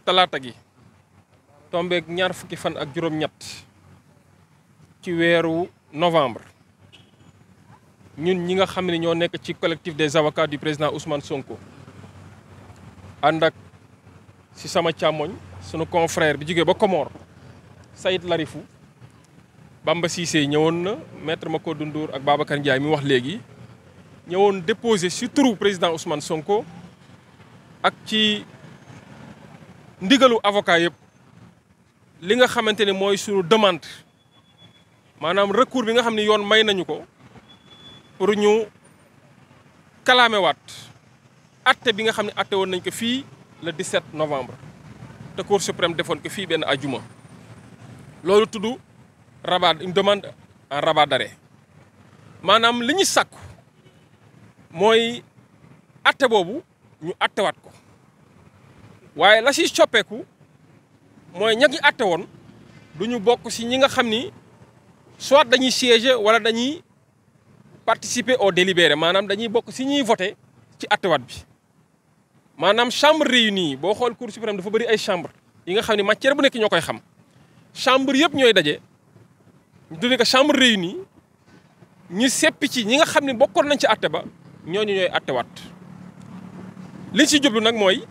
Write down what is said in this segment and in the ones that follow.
talaata gi tombeeg ñaar fukki fan ak juróom-ñett ci weeru novembre ñun ñi nga xam ne ñoo nekk ci collectif des avocats du président Ousmane Sonko ànd ak si sama càmmoñ sunu confrère bi jógee ba Comore Saïd Larifou Bamba Cissé ñëwoon na maître Macodou Ndour ak Babacar Ndiaye mi wax léegi ñëwoon déposé ci turu président Ousmane Sonko ak ci ndigalu avocat yëpp li nga xamante ne mooy sunu demande maanaam recours bi nga xam ne yoon may nañu ko pour ñu kalaame waat atte bi nga xam ne atte woon nañ ko fii le 17 novembre te Cour suprême defoon ko fii benn ajuma loolu tudd rabat une demande en rabat d'arrêt maanaam li ñu sàkku mooy atte boobu ñu attewaat ko waaye la si coppeeku mooy ña ngi atte woon du ñu bokk si ñi nga xam ni soit dañuy siéger wala dañuy participer au délibéré maanaam dañuy bokk si ñuy voté ci attewaat bi maanaam chambre réunie boo xool Cour suprême dafa bëri ay chambre yi nga xam ne matière bu nekk ñoo koy xam chambre yëpp ñooy daje ñu tuddee ko chambre réunie ñu seppi ci ñi nga xam ne bokkoon nañ ci atte ba ñooñu ñooy attewaat liñ si jublu nag mooy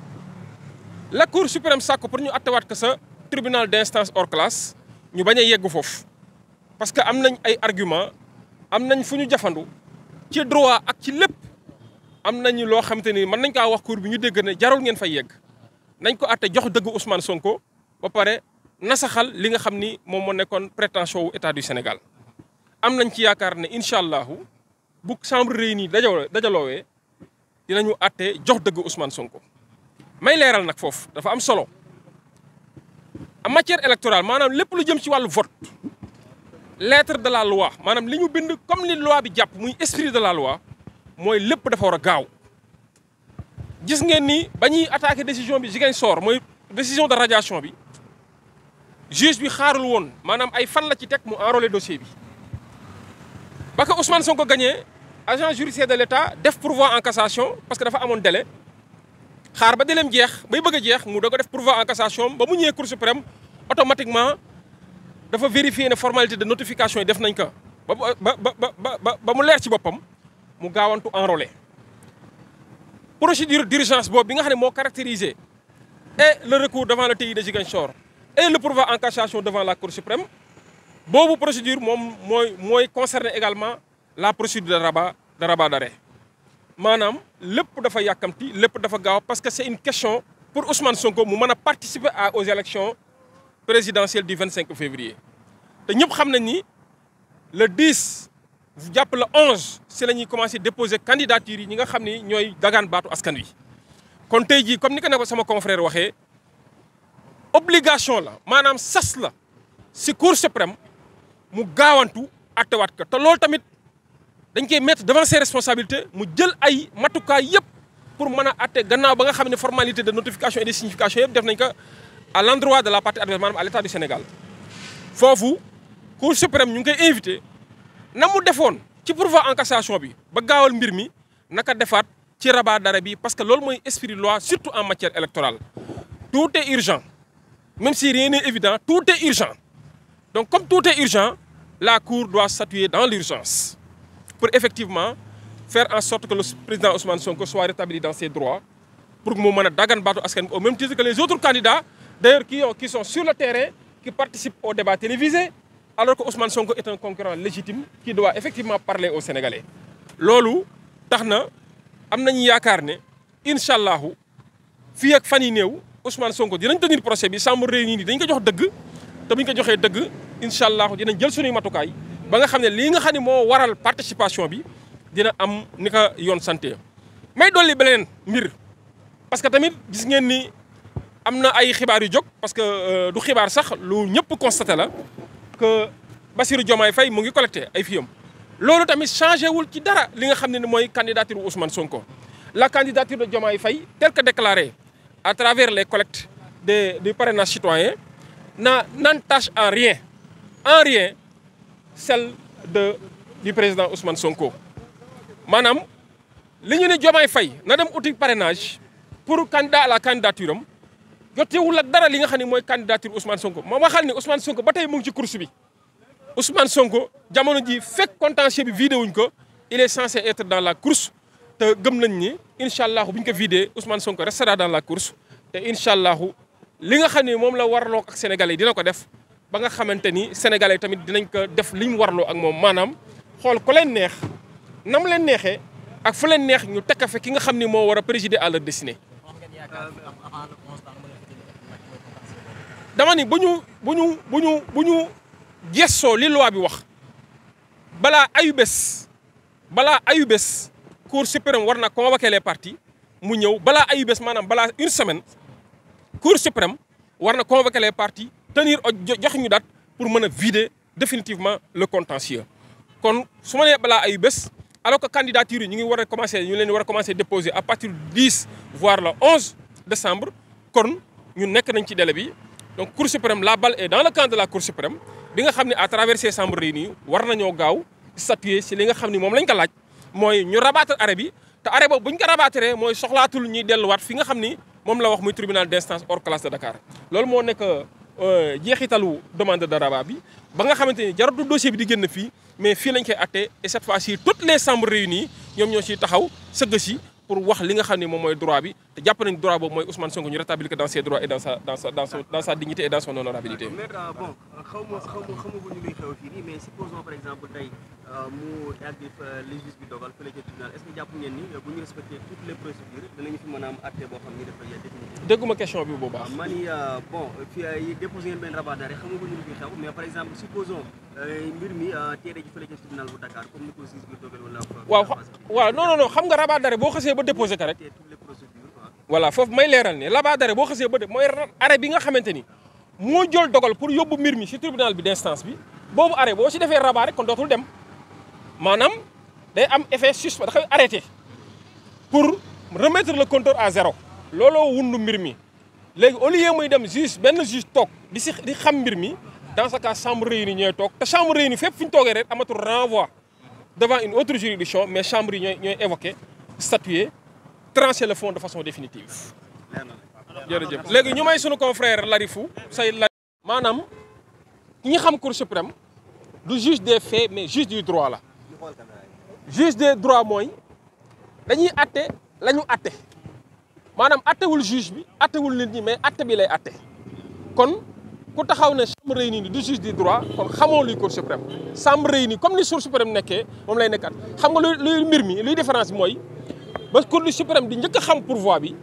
la Cour suprême sàkk pour ñu attewaat ko sa tribunal d'instance hors classe ñu bañ a yegg foofu parce que am nañ ay argument am nañ fu ñu jafandu ci droit ak ci lépp am nañu loo xamante ni mën nañ kaa wax cour bi ñu dégg ne jarul ngeen fay yegg nañ ko atte jox dëgg Ousmane Sonko ba pare nasaxal li nga xam ni moom moo nekkoon prétention wu état du Sénégal am nañ ci yaakaar ne incha allahu bu chambre réunie dajaloowee dinañu atte jox dëgg Ousmane Sonko may leeral nag foofu dafa am solo en matière électorale maanaam lépp lu jëm ci wàllu vote lettre de la loi maanaam li ñu bind comme li loi bi jàpp muy esprit de la loi mooy lépp dafa war a gaaw gis ngeen ni ba ñuy attaqué décision bi Ziguinchor mooy décision de radiation bi juge bi xaarul woon maanaam ay fan la ci teg mu enrôler dossier bi ba ko Ousmane Sonko gagné agent judiciaire de l'État def pourvoi en cassation parce que dafa amoon délai xaar ba délai jeex bay bëgg a jeex mu doog a def pourvoi en cassation ba mu ñëwee Cour suprême automatiquement dafa vérifier ne formalité de notification yi def nañ ko ba mu leer ci boppam mu gaawantu enrôler procédure d'urgence boobu bi nga xam ne moo caractérisé et le recours devant le TI de Ziguinchor et le pourvoi en cassation devant la Cour suprême boobu procédure moom mooy concerner également la procédure de rabat d'arrêt maanaam lépp dafa yàkkamti lépp dafa gaaw parce que c'est une question pour Ousmane Sonko mu mën a participer aux élections présidentielle du 25 février te ñëpp xam nañ ni le 10 jàpp le 11 si la ñuy commencé déposer candidature yi ñi nga xam ni ñooy dagaan baatu askan wi. kon tey jii comme ni ko ne ko sama confrère waxee obligation la maanaam sas la si Cour suprême mu gaawantu attewaat ko te loolu tamit dañ koy mettre devant ses responsabilités mu jël ay matukaay yëpp pour mën a atte gannaaw ba nga xam ne formalité de notification et de signification yëpp def nañ ko. à l'endroit de la partie adverse maanaam à l'État du Sénégal foofu Cour suprême ñu ngi koy invité na mu defoon ci pourvoi en cassation bi ba gaawal mbir mi naka defaat ci rabat d'arrêt bi parce que loolu mooy esprit loi surtout en matière électorale tout est urgent même si rien n'est évident tout est urgent donc comme tout est urgent la Cour doit statuer dans l'urgence pour effectivement faire en sorte que le président Ousmane Sonko soit rétabli dans ses droits pour que mu mën a dagan baatu askan au même titre que les autres candidats d'ailleurs qui sont sur le terrain, qui participent au débat télévisé, alors que Ousmane Sonko est un concurrent légitime qui doit effectivement parler aux Sénégalais. loolu tax na am nañu yaakaar ne incha allahu fii ak fan yi néew Ousmane Sonko dinañ tenir procès bi chambre réunie dañ ko jox dëgg te bu ñu ko joxee dëgg incha allahu dinañ jël suñuy matukaay ba nga xam ne lii nga xam ne moo waral participation bi dina am ni ko yoon santé may dolli beneen mbir parce que tamit gis ngeen ni. am na ay xibaar yu jóg parce que du xibaar sax lu ñëpp constaté la que Bassirou Diomaye Faye mu ngi collecté ay fiyam loolu tamit changé wul ci dara li nga xam ne mooy candidature Ousmane Sonko la candidature de Diomaye Faye telle que déclarée à travers les collectes du parrainage citoyen n'entache en rien celle du président Ousmane Sonko maanaam li ñu ne Diomaye Faye na dem uti parrainage pour candidat à la candidature am jotewul ak dara li nga xam ne mooy candidature Ousmane Sonko ma waxal ni Ousmane Sonko ba tey mu ngi ci course bi Ousmane Sonko jamono ji fekk contentieux bi vidé wuñ ko il est censé être dans la course te gëm nañ ni incha allahu bu ñu ko vidé Ousmane Sonko restera dans la course te incha allahu li nga xam ne moom la warloo ak sénégalais yi dina ko def ba nga xamante ni sénégalais yi tamit dinañ ko def li ñu warloo ak moom maanaam xool ko leen neex nam leen neexee ak fu leen neex ñu tekk fe ki nga xam ni moo war a présider à leur destinée. dama ni bu ñu gessoo li loi bi wax balaa ayu bés cour suprême war na convoquer les parties mu ñëw balaa ayu bés maanaam balaa une semaine cour suprême war na convoquer les parties tenir jox ñu date pour mën a vider définitivement le contentieux. kon su ma nee balaa ayu bés alors que candidature yi ñu ngi war a commencer ñu leen war a commencer déposer à partir du 10 voire le 11 décembre kon ñu nekk nañ ci délai bi donc cour suprême la balle est dans le camp de la cour suprême bi nga xam ne à travers ces chambres réunies war nañoo gaaw statuer si li nga xam ni moom lañ ko laaj mooy ñu rabattre arrêt bi te arrêt boobu bu ñu ko rabattre mooy soxlaatul ñuy delluwaat fi nga xam ni moom la wax muy tribunal d'instance hors classe de Dakar loolu moo nekk jeexitalu demande de rabat bi ba nga xamante ni jaratu dossier bi di génn fii mais fii lañ koy atte et cette fois-ci toutes les chambres réunies ñoom ñoo ciy taxaw sëgg si pour wax li nga xam ne moom mooy droit bi te jàpp nañ droit boobu mooy Ousmane Sonko ñu rétablir dans ses droits et dans sa dignité et dans son honorabilité. Maître bon xamaguñu luy xew fii nii mais supposons par exemple tey mu àgg li juge bi dogal fële ca tribunal est-ce que jàpp ngeen ni bu ñu respecter toutes les procédures danañu fi mën a am àtte boo xam ni dafay définitif. dégguma question bi bu baax. ma ni bon fii déposé ngeen benn rabat d'arrêt xamaguñu lu fi xew mais par exemple supposons mbir mi teere ji fële ca tribunal bu Dakar comme ni ko juge bi dogal wala. waaw non xam nga rabat d'arrêt boo xasee ba déposé ko rek voilà foofu may leeral ne rabat d'arrêt boo xasee ba def mooy arrêt bi nga xamante ni moo jël dogal pour yóbbu mbir mi ci tribunal bi d'instance bi boobu arrêt boo ci defee rabat rek kon dootul dem maanaam day am effet suspens da koy arrêté pour remettre le compteur à zéro looloo wundu mbir mi léegi au lieu muy dem juge benn juge toog di xam mbir mi dans ce cas chambre réunie ñooy toog te chambre réunie fépp fu ñu toogee rek amatul renvoi devant une autre juridiction mais chambre yi ñooy évoqué statuer trancher le fond de façon définitive. jërëjëf léegi ñu may sunu confrère Larifou say la maanaam ñi xam cour suprême du juge des faits mais juge du droit la juge des droits mooy dañuy atte la ñu atte maanaam attewul juge bi attewul nit ñi mais atte bi lay atte kon ku taxaw ne chambre réunie du juge du droit kon xamoo luy cour suprême chambre réunie comme ni cour suprême nekkee moom lay nekkat xam nga luy mbir mi luy différence bi mooy ba cour suprême di njëkk a xam pourvoi bi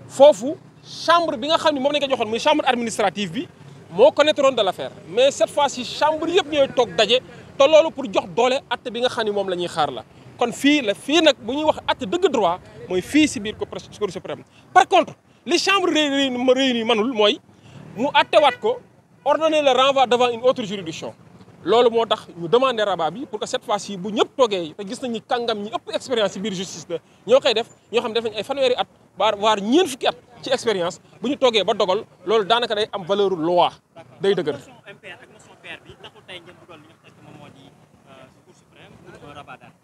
foofu chambre bi nga xam ne moom lañ ko joxoon muy chambre administrative bi moo connaître de l'affaire mais cette fois-ci chambre yëpp ñooy toog daje te loolu pour jox doole atte bi nga xam ne moom la ñuy xaar la kon fii nag bu ñuy wax atte dëgg droit mooy fii si biir cour suprême par contre li chambre réunie manul mooy mu attewaat ko ordonner le renvoi devant une autre juridiction loolu moo tax ñu demander rabat bi pour que cette fois-ci bu ñëpp toogee te gis nañu kàngam ñi ëpp expérience ci biir justice la ñoo koy def ñoo xam ne def nañ ay fanweeri at waar ñeent fukki at ci expérience bu ñu toogee ba dogal loolu daanaka day am valeur loi day dëgër.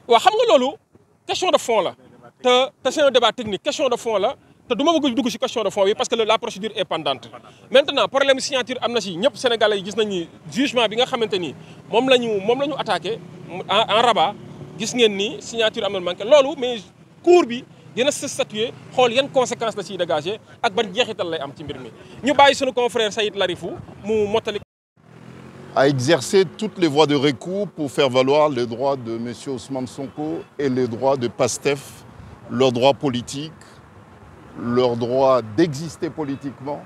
waaw xam nga loolu question de fond la te c'est un débat technique question de fond la te du ma bëgg dugg ci question de fond bi parce que la procédure est pendante maintenant problème signature am na ci ñëpp sénégalais yi gis nañ ni jugement bi nga xamante ni moom la ñu attaqué en rabat gis ngeen ni signature am na manqué loolu mais cour bi dina sa statuer xool yan conséquences la ciy dégager ak ban jeexital lay am ci mbir mi ñu bàyyi sunu confrère Saïd Larifou mu mottali. A exercer toutes les voies de recours pour faire valoir les droits de M. Ousmane Sonko et les droits de PASTEF, leurs droits politiques, leur droit d'exister politiquement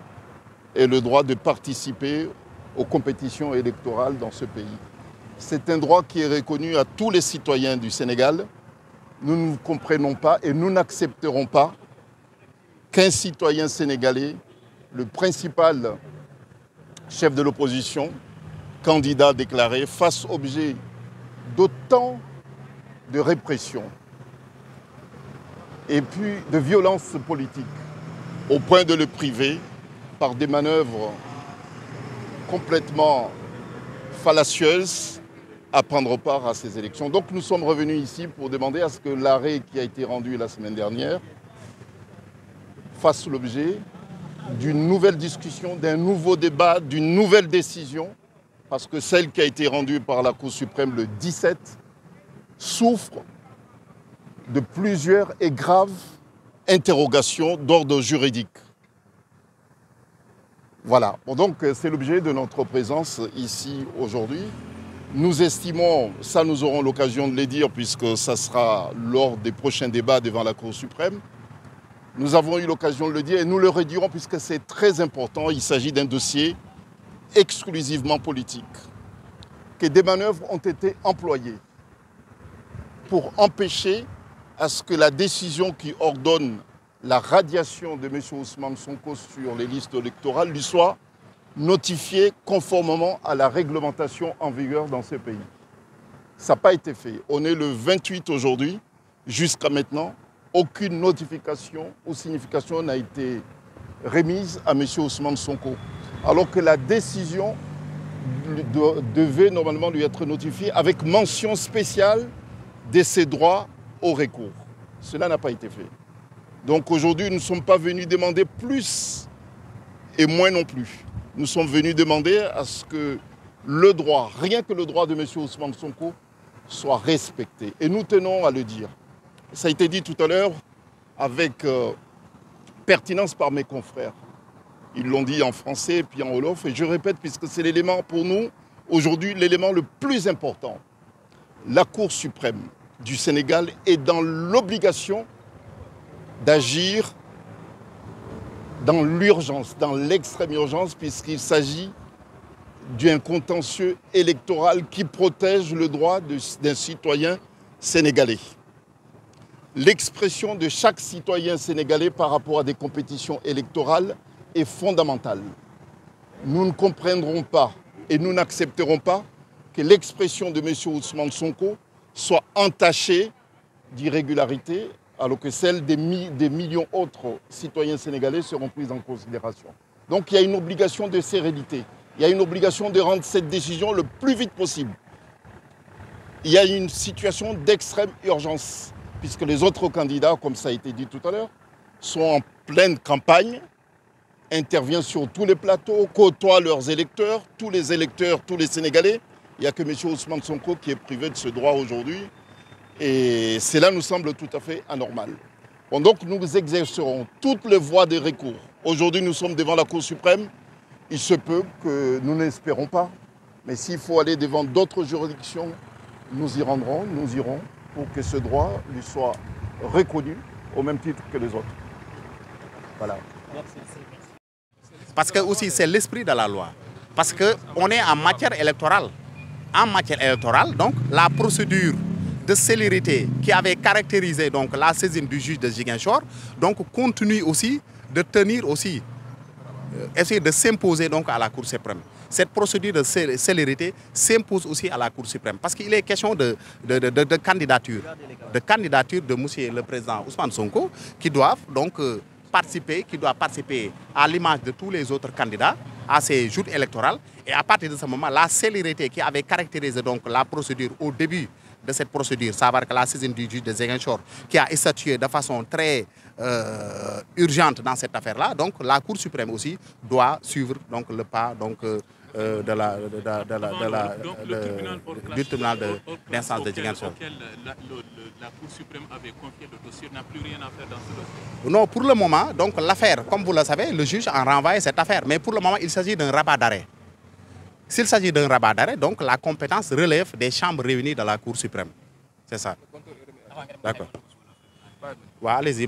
et le droit de participer aux compétitions électorales dans ce pays. C'est un droit qui est reconnu à tous les citoyens du Sénégal. Nous ne comprenons pas et nous n'accepterons pas qu'un citoyen sénégalais, le principal chef de l'opposition, candidat déclaré, fasse objet d'autant de répression et puis de violence politique au point de le priver par des manœuvres complètement fallacieuses à prendre part à ces élections. Donc nous sommes revenus ici pour demander à ce que l'arrêt qui a été rendu la semaine dernière fasse l'objet d'une nouvelle discussion, d'un nouveau débat, d'une nouvelle décision, parce que celle qui a été rendue par la Cour suprême le 17 souffre de plusieurs et graves interrogations d'ordre juridique. Voilà, bon, donc c'est l'objet de notre présence ici aujourd'hui. Nous estimons, ça nous aurons l'occasion de le dire puisque ça sera lors des prochains débats devant la Cour suprême. Nous avons eu l'occasion de le dire et nous le redirons puisque c'est très important. Il s'agit d'un dossier exclusivement politique. Que des manœuvres ont été employées pour empêcher à ce que la décision qui ordonne la radiation de M. Ousmane Sonko sur les listes électorales lui soit notifiée conformément à la réglementation en vigueur dans ce pays. Ça n'a pas été fait. On est le 28 aujourd'hui. Jusqu'à maintenant, aucune notification ou signification n'a été remise à M. Ousmane Sonko. Alors que la décision devait normalement lui être notifiée avec mention spéciale de ses droits au recours. Cela n'a pas été fait. Donc aujourd'hui, nous ne sommes pas venus demander plus et moins non plus. Nous sommes venus demander à ce que le droit, rien que le droit de M. Ousmane Sonko, soit respecté. Et nous tenons à le dire. Ça a été dit tout à l'heure avec pertinence par mes confrères. Ils l'ont dit en français et puis en wolof. Et je répète, puisque c'est l'élément pour nous, aujourd'hui, l'élément le plus important. La Cour suprême du Sénégal est dans l'obligation d'agir dans l'urgence, dans l'extrême urgence, puisqu'il s'agit d'un contentieux électoral qui protège le droit d'un citoyen sénégalais. L'expression de chaque citoyen sénégalais par rapport à des compétitions électorales est fondamentale. Nous ne comprendrons pas et nous n'accepterons pas que l'expression de M. Ousmane Sonko soit entachée d'irrégularités, alors que celles des millions d'autres citoyens sénégalais seront prises en considération. Donc il y a une obligation de sérénité. Il y a une obligation de rendre cette décision le plus vite possible. Il y a une situation d'extrême urgence, puisque les autres candidats, comme ça a été dit tout à l'heure, sont en pleine campagne, interviennent sur tous les plateaux, côtoient leurs électeurs, tous les Sénégalais. Il n'y a que M. Ousmane Sonko qui est privé de ce droit aujourd'hui. Et cela nous semble tout à fait anormal. Bon, donc nous exercerons toutes les voies de recours. Aujourd'hui, nous sommes devant la Cour suprême. Il se peut que nous n'espérons pas. Mais s'il faut aller devant d'autres juridictions, nous y rendrons, nous irons pour que ce droit lui soit reconnu au même titre que les autres. Voilà. Merci. Parce que aussi c'est l'esprit de la loi. Parce qu'on est en matière électorale. En matière électorale, donc la procédure de célérité qui avait caractérisé donc la saisine du juge de Ziguinchor, donc continue aussi de tenir aussi, essayer de s'imposer donc à la Cour suprême. Cette procédure de célérité s'impose aussi à la Cour suprême parce qu'il est question de candidature de monsieur le président Ousmane Sonko qui doit participer à l'image de tous les autres candidats à ces jours électoraux. Et à partir de ce moment, la célérité qui avait caractérisé donc la procédure au début de cette procédure, savoir que la saisine du juge de Ziguinchor qui a statué de façon très urgente dans cette affaire-là, donc la Cour suprême aussi doit suivre donc le pas donc du tribunal d'instance de Ziguinchor. La Cour suprême avait confié le dossier n'a plus rien à faire dans ce dossier. Non, pour le moment, donc l'affaire, comme vous le savez, le juge a renvoyé cette affaire, mais pour le moment, il s'agit d'un rabat d'arrêt. S'il s'agit d'un rabat d'arrêt, donc la compétence relève des chambres réunies de la Cour suprême. C'est ça. D'accord. Ouais, allez-y.